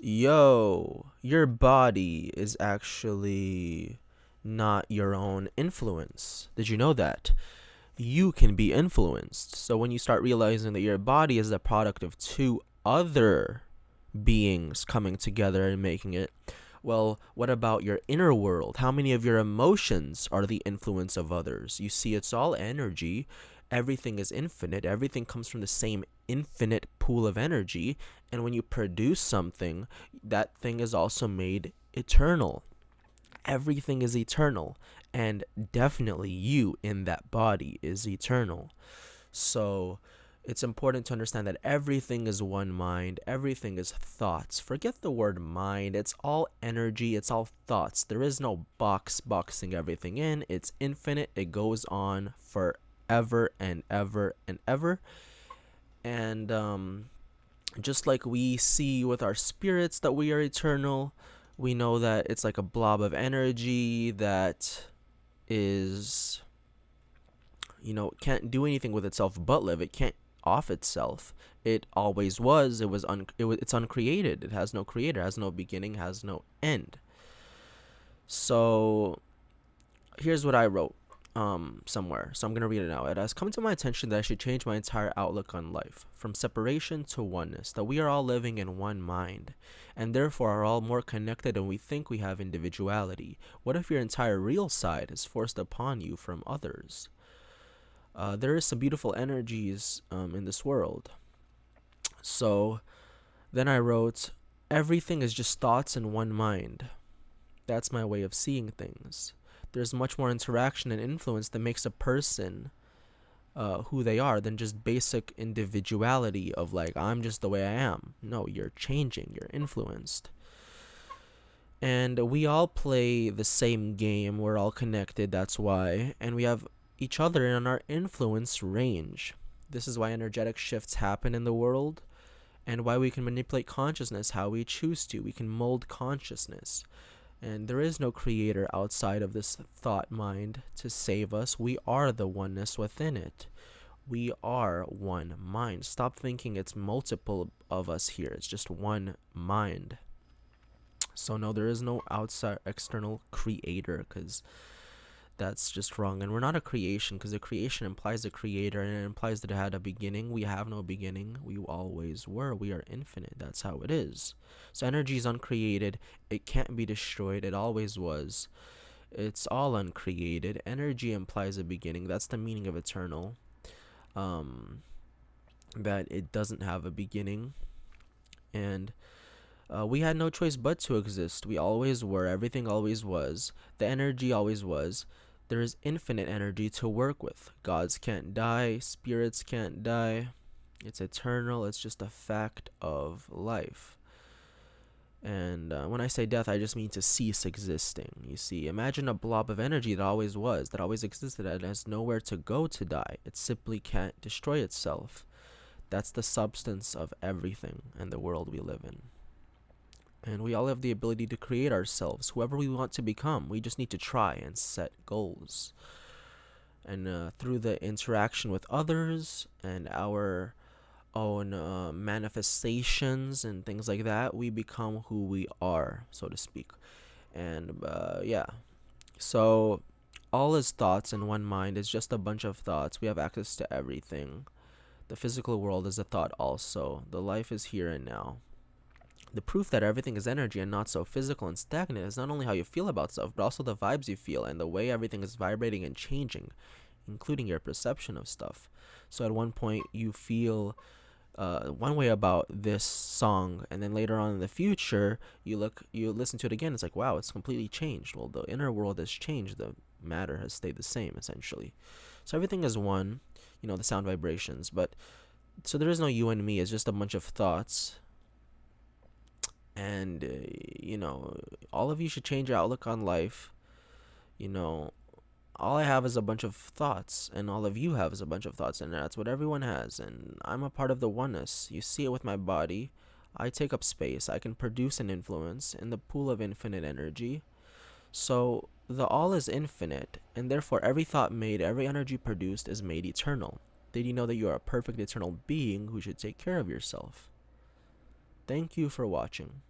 Yo, your body is actually not your own influence. Did you know that? You can be influenced. So when you start realizing that your body is the product of two other beings coming together and making it, well, what about your inner world? How many of your emotions are the influence of others? You see, it's all energy. Everything is infinite. Everything comes from the same infinite pool of energy. And when you produce something, that thing is also made eternal. Everything is eternal. And definitely you in that body is eternal. So it's important to understand that everything is one mind, everything is thoughts. Forget the word mind, it's all energy, it's all thoughts. There is no boxing everything in. It's infinite, it goes on forever and ever and ever. And just like we see with our spirits that we are eternal, we know that it's like a blob of energy that is can't do anything with itself but live. It can't off itself. It always was. It's uncreated. It has no creator, has no beginning, has no end. So here's what I wrote somewhere. So I'm gonna read it now. It has come to my attention that I should change my entire outlook on life, from separation to oneness, that we are all living in one mind, and therefore are all more connected than we think. We have individuality. What if your entire real side is forced upon you from others? There is some beautiful energies in this world. So then I wrote, everything is just thoughts in one mind. That's my way of seeing things. There's much more interaction and influence that makes a person who they are than just basic individuality of like, I'm just the way I am. No, you're changing, you're influenced. And we all play the same game. We're all connected, that's why. And we have each other in our influence range. This is why energetic shifts happen in the world, and why we can manipulate consciousness how we choose to. We can mold consciousness. And there is no creator outside of this thought mind to save us. We are the oneness within it. We are one mind. Stop thinking it's multiple of us here. It's just one mind. So no, there is no outside external creator, because that's just wrong. And we're not a creation, because a creation implies a creator, and it implies that it had a beginning. We have no beginning. We always were. We are infinite. That's how it is. So energy is uncreated. It can't be destroyed. It always was. It's all uncreated. Energy implies a beginning. That's the meaning of eternal. That it doesn't have a beginning. And we had no choice but to exist. We always were. Everything always was. The energy always was. There is infinite energy to work with. Gods can't die. Spirits can't die. It's eternal. It's just a fact of life. And when I say death, I just mean to cease existing. You see, imagine a blob of energy that always was, that always existed, and has nowhere to go to die. It simply can't destroy itself. That's the substance of everything in the world we live in. And we all have the ability to create ourselves, whoever we want to become. We just need to try and set goals. And through the interaction with others and our own manifestations and things like that, we become who we are, so to speak. And yeah. So all is thoughts in one mind is just a bunch of thoughts. We have access to everything. The physical world is a thought also. The life is here and now. The proof that everything is energy and not so physical and stagnant is not only how you feel about stuff, but also the vibes you feel and the way everything is vibrating and changing, including your perception of stuff. So at one point you feel one way about this song, and then later on in the future you listen to it again, it's like, wow, it's completely changed. Well, the inner world has changed, the matter has stayed the same, essentially. So everything is one, the sound vibrations. But so there is no you and me, it's just a bunch of thoughts. And all of you should change your outlook on life. All I have is a bunch of thoughts, and all of you have is a bunch of thoughts, and that's what everyone has. And I'm a part of the oneness. You see it with my body. I take up space. I can produce an influence in the pool of infinite energy. So the all is infinite, and therefore every thought made, every energy produced is made eternal. Did you know that you are a perfect eternal being who should take care of yourself? Thank you for watching.